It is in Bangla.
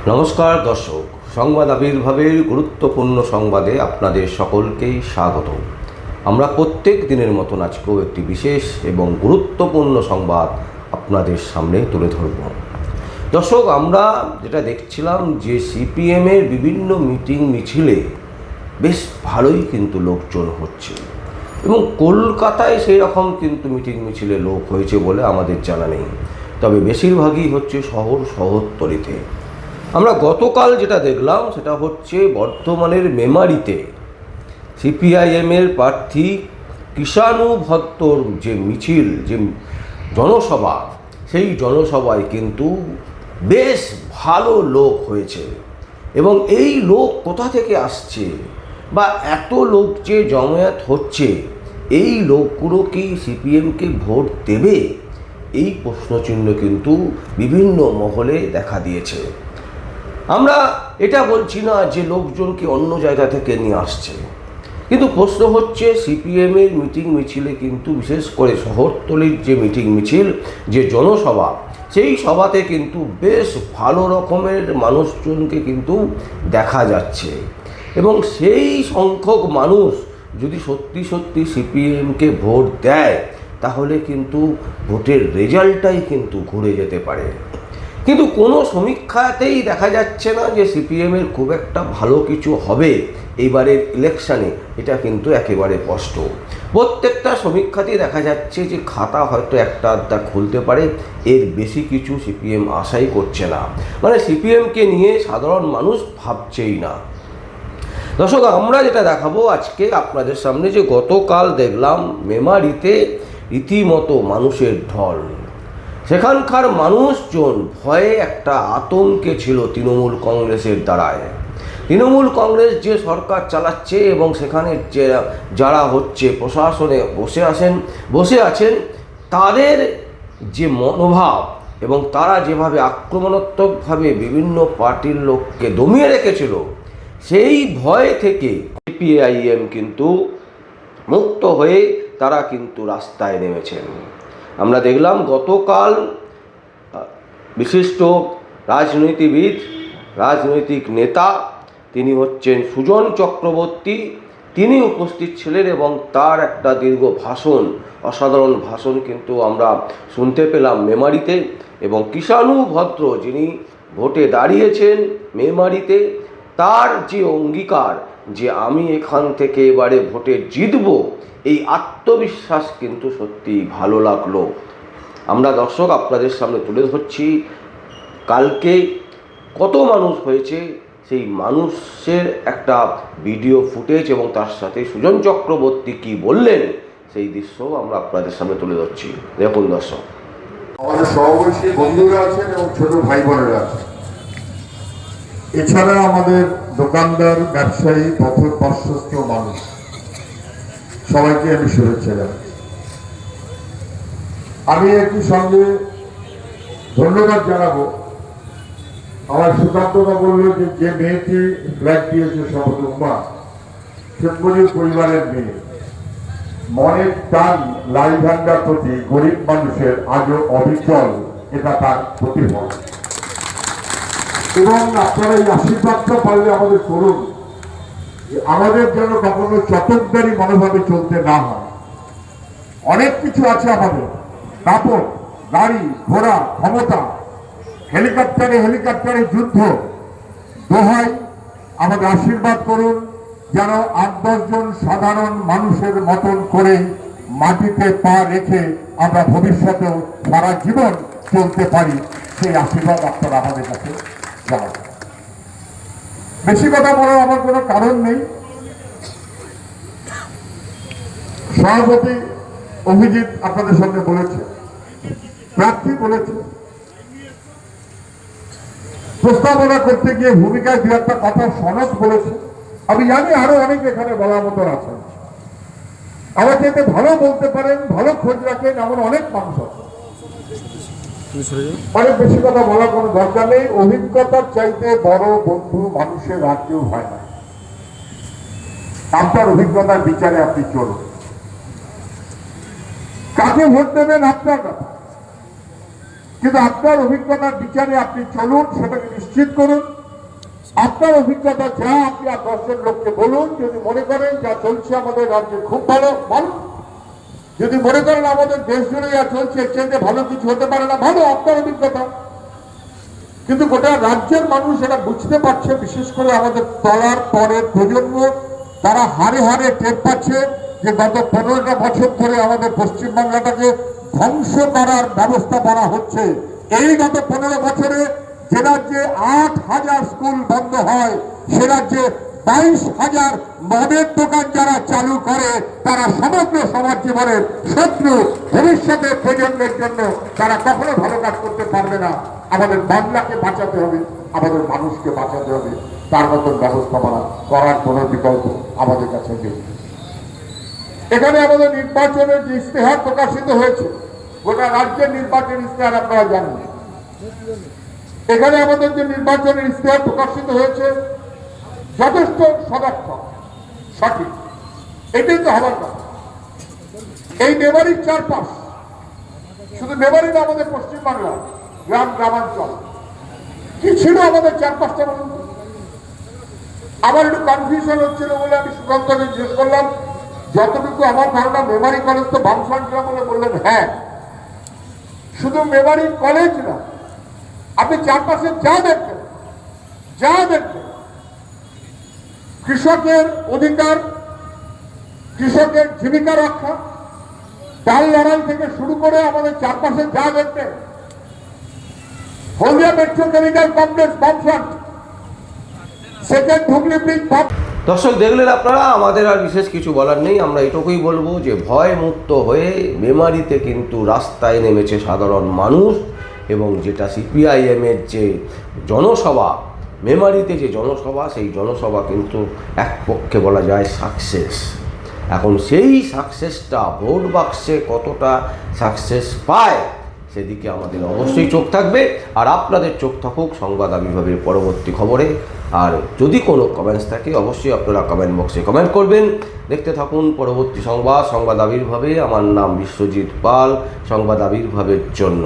নমস্কার দর্শক, সংবাদ আবির্ভাবের গুরুত্বপূর্ণ সংবাদে আপনাদের সকলকেই স্বাগত। আমরা প্রত্যেক দিনের মতন আজকেও একটি বিশেষ এবং গুরুত্বপূর্ণ সংবাদ আপনাদের সামনে তুলে ধরব। দর্শক, আমরা যেটা দেখছিলাম যে সিপিএমের বিভিন্ন মিটিং মিছিলে বেশ ভালোই কিন্তু লোকজন হচ্ছে এবং কলকাতায় সেই রকম কিন্তু মিটিং মিছিলে লোক হয়েছে বলে আমাদের জানা নেই, তবে বেশিরভাগই হচ্ছে শহরতলিতে। আমরা গতকাল যেটা দেখলাম সেটা হচ্ছে বর্ধমানের মেমারিতে সিপিআইএমের প্রার্থী কৃষাণু ভট্টর যে মিছিল, যে জনসভা, সেই জনসভায় কিন্তু বেশ ভালো লোক হয়েছে। এবং এই লোক কোথা থেকে আসছে বা এত লোক যে জমায়েত হচ্ছে, এই লোকগুলো কি সিপিএমকে ভোট দেবে, এই প্রশ্নচিহ্ন কিন্তু বিভিন্ন মহলে দেখা দিয়েছে। আমরা এটা বলছি না যে লোকজনকে অন্য জায়গা থেকে নিয়ে আসছে, কিন্তু প্রশ্ন হচ্ছে সিপিএমের মিটিং মিছিলে কিন্তু বিশেষ করে শহরতলির যে মিটিং মিছিল, যে জনসভা, সেই সভাতে কিন্তু বেশ ভালো রকমের মানুষজনকে কিন্তু দেখা যাচ্ছে। এবং সেই সংখ্যক মানুষ যদি সত্যি সত্যি সিপিএমকে ভোট দেয়, তাহলে কিন্তু ভোটের রেজাল্টটাই কিন্তু ঘুরে যেতে পারে। কিন্তু কোনো সমীক্ষাতেই দেখা যাচ্ছে না যে সিপিএমের খুব একটা ভালো কিছু হবে এইবারের ইলেকশানে, এটা কিন্তু একেবারে স্পষ্ট। প্রত্যেকটা সমীক্ষাতেই দেখা যাচ্ছে যে খাতা হয়তো একটা আধটা খুলতে পারে, এর বেশি কিছু সিপিএম আশাই করছে না। মানে সিপিএমকে নিয়ে সাধারণ মানুষ ভাবছেই না। দর্শক, আমরা যেটা দেখাবো আজকে আপনাদের সামনে, যে গতকাল দেখলাম মেমারিতে রীতিমতো মানুষের ঢল। সেখানকার মানুষজন ভয়ে একটা আতঙ্কে ছিল তৃণমূল কংগ্রেসের দ্বারায়। তৃণমূল কংগ্রেস যে সরকার চালাচ্ছে এবং সেখানে যে যারা হচ্ছে প্রশাসনে বসে আছেন তাদের যে মনোভাব এবং তারা যেভাবে আক্রমণাত্মকভাবে বিভিন্ন পার্টির লোককে দমিয়ে রেখেছিল, সেই ভয় থেকে সিপিআইএম কিন্তু মুক্ত হয়ে তারা কিন্তু রাস্তায় নেমেছেন। আমরা দেখলাম গতকাল বিশিষ্ট রাজনীতিবিদ, রাজনৈতিক নেতা, তিনি হচ্ছেন সুজন চক্রবর্তী, তিনি উপস্থিত ছিলেন এবং তার একটা দীর্ঘ ভাষণ, অসাধারণ ভাষণ কিন্তু আমরা শুনতে পেলাম মেমারিতে। এবং কৃষাণু ভদ্র, যিনি ভোটে দাঁড়িয়েছেন মেমারিতে, তার যে অঙ্গীকার যে আমি এখান থেকে এবারে ভোটে জিতব, এই আত্মবিশ্বাস কিন্তু সত্যি ভালো লাগলো। আমরা দর্শক আপনাদের সামনে তুলে ধরছি কালকে কত মানুষ হয়েছে, সেই মানুষের একটা ভিডিও ফুটেজ এবং তার সাথে সুজন চক্রবর্তী কি বললেন সেই দৃশ্যও আমরা আপনাদের সামনে তুলে ধরছি। দেখুন দর্শক। আমাদের সহবর্তী বন্ধুরা আছেন এবং ছোট ভাই বোনেরা আছেন, এছাড়া আমাদের দোকানদার, ব্যবসায়ী, পথ পার্শ্বস্থ মানুষ, সবাইকে আমি শুভেচ্ছা জানাই। আমি একই সঙ্গে ধন্যবাদ জানাবো আমার সুকান্তদা বলল যে মেয়েটি ফ্ল্যাগ দিয়েছে শপথ, শেখ মুজিব পরিবারের মেয়ে, মনের টান লাই ভান্ডার প্রতি গরিব মানুষের আজও অবিচল, এটা তার প্রতিফল। এবং আপনারা এই আশীর্বাদটা পারলে আমাদের করুন, আমাদের যেন কখনো চটকদারি মনোভাবে চলতে না হয়। অনেক কিছু আছে আমাদের, কাপড়, গাড়ি ঘোড়া, ক্ষমতা, হেলিকপ্টারে যুদ্ধ। দোহাই আমাদের আশীর্বাদ করুন যেন 8-10 জন সাধারণ মানুষের মতন করে মাটিতে পা রেখে আমরা ভবিষ্যতেও সারা জীবন চলতে পারি, সেই আশীর্বাদ আপনারা আমাদের কাছে জানাবেন। বেশি কথা বলার আমার কোনো কারণ নেই। সভাপতি অভিজিৎ আপনাদের সামনে বলেছে, প্রার্থী বলেছে, প্রস্তাবনা করতে গিয়ে ভূমিকায় দু একটা কথা সনদ বলেছে। আমি জানি আরো অনেক এখানে বলার মতো আছেন, আমার যেতে ভালো বলতে পারেন, ভালো খোঁজ রাখেন, এমন অনেক মানুষ আছে। অনেক বেশি কথা বলার কোনো দরকার নেই। অভিজ্ঞতার চাইতে বড় বন্ধু মানুষের আর কেউ হয় না। আপনার অভিজ্ঞতার বিচারে আপনি চলুন, কাকে ভোট দেবেন আপনার কথা, কিন্তু আপনার অভিজ্ঞতার বিচারে আপনি চলুন, সেটাকে নিশ্চিত করুন। আপনার অভিজ্ঞতা যা আপনি আর 10 জন লোককে বলুন। যদি মনে করেন যা চলছে আমাদের রাজ্যে খুব ভালো, ভালো। যদি মনে করেন আমাদের দেশ জুড়ে যা চলছে এর চাইতে ভালো কিছু হতে পারে না, ভালো, আপনার অভিজ্ঞতা। কিন্তু গোটা রাজ্যের মানুষ এটা বুঝতে পারছে, বিশেষ করে আমাদের তলার পরের প্রজন্ম, তারা হারে হারে টের পাচ্ছে যে গত 15টা বছর ধরে আমাদের পশ্চিমবাংলাটাকে ধ্বংস করার ব্যবস্থা করা হচ্ছে। এই গত 15 বছরে যে রাজ্যে 8,000 স্কুল বন্ধ হয়, সে রাজ্যে 22,000 মদের দোকান যারা চালু করে তারা সমগ্র সমাজ জীবনের শত্রু। ভবিষ্যতের প্রজন্মের জন্য তারা কখনো ভালো কাজ করতে পারবে না। আমাদের বাংলাকে বাঁচাতে হবে, আমাদের মানুষকে বাঁচাতে হবে। তার মতন ব্যবস্থাপনা করার কোনো বিকল্প আমাদের কাছে নেই। এখানে আমাদের নির্বাচনের যে ইশতেহার প্রকাশিত হয়েছে, গোটা রাজ্যের নির্বাচন ইশতেহার আপনারা জানেন। এখানে আমাদের যে নির্বাচনের ইশতেহার প্রকাশিত হয়েছে যথেষ্ট সদর্থক, সঠিক, এটাই তো হবার কথা। এই মেমারির চারপাশ, শুধু মেমারি না, আমাদের পশ্চিমবাংলা গ্রাম গ্রামাঞ্চল কি ছিল আমাদের চারপাশটা বলুন। আমার একটু কনফিউশন হচ্ছিল বলে আমি সুকান্তকে জিজ্ঞেস করলাম, যতটুকু আমার ধারণা মেমারি কলেজ তো বামফ্রন্টরা বলে বললেন হ্যাঁ। শুধু মেমারি কলেজ না, আপনি চারপাশে যা দেখবেন, যা দেখবেন, কৃষকের অধিকার, কৃষকের জীবিকা রক্ষা, ডাল লড়াই থেকে শুরু করে আমাদের চারপাশে যা দেখবেন, হলদিয়া পেট্রোকেমিক্যাল কমপ্লেক্স বামফ্রন্ট, সেকেন্ড হুগলি ব্রিজ। দর্শক দেখলেন আপনারা, আমাদের আর বিশেষ কিছু বলার নেই। আমরা এটুকুই বলবো যে ভয় মুক্ত হয়ে মেমারিতে কিন্তু রাস্তায় নেমেছে সাধারণ মানুষ, এবং যেটা সিপিআইএমের যে জনসভা, মেমারিতে যে জনসভা, সেই জনসভা কিন্তু এক পক্ষে বলা যায় সাকসেস। এখন সেই সাকসেসটা ভোট বাক্সে কতটা সাকসেস পায় সেদিকে আমাদের অবশ্যই চোখ থাকবে, আর আপনাদের চোখ থাকুক সংবাদ আবির্ভাবের পরবর্তী খবরে। আর যদি কোনো কমেন্টস থাকে অবশ্যই আপনারা কমেন্ট বক্সে কমেন্ট করবেন। দেখতে থাকুন পরবর্তী সংবাদ আবির্ভাবে। আমার নাম বিশ্বজিৎ পাল, সংবাদ আবির্ভাবের জন্য।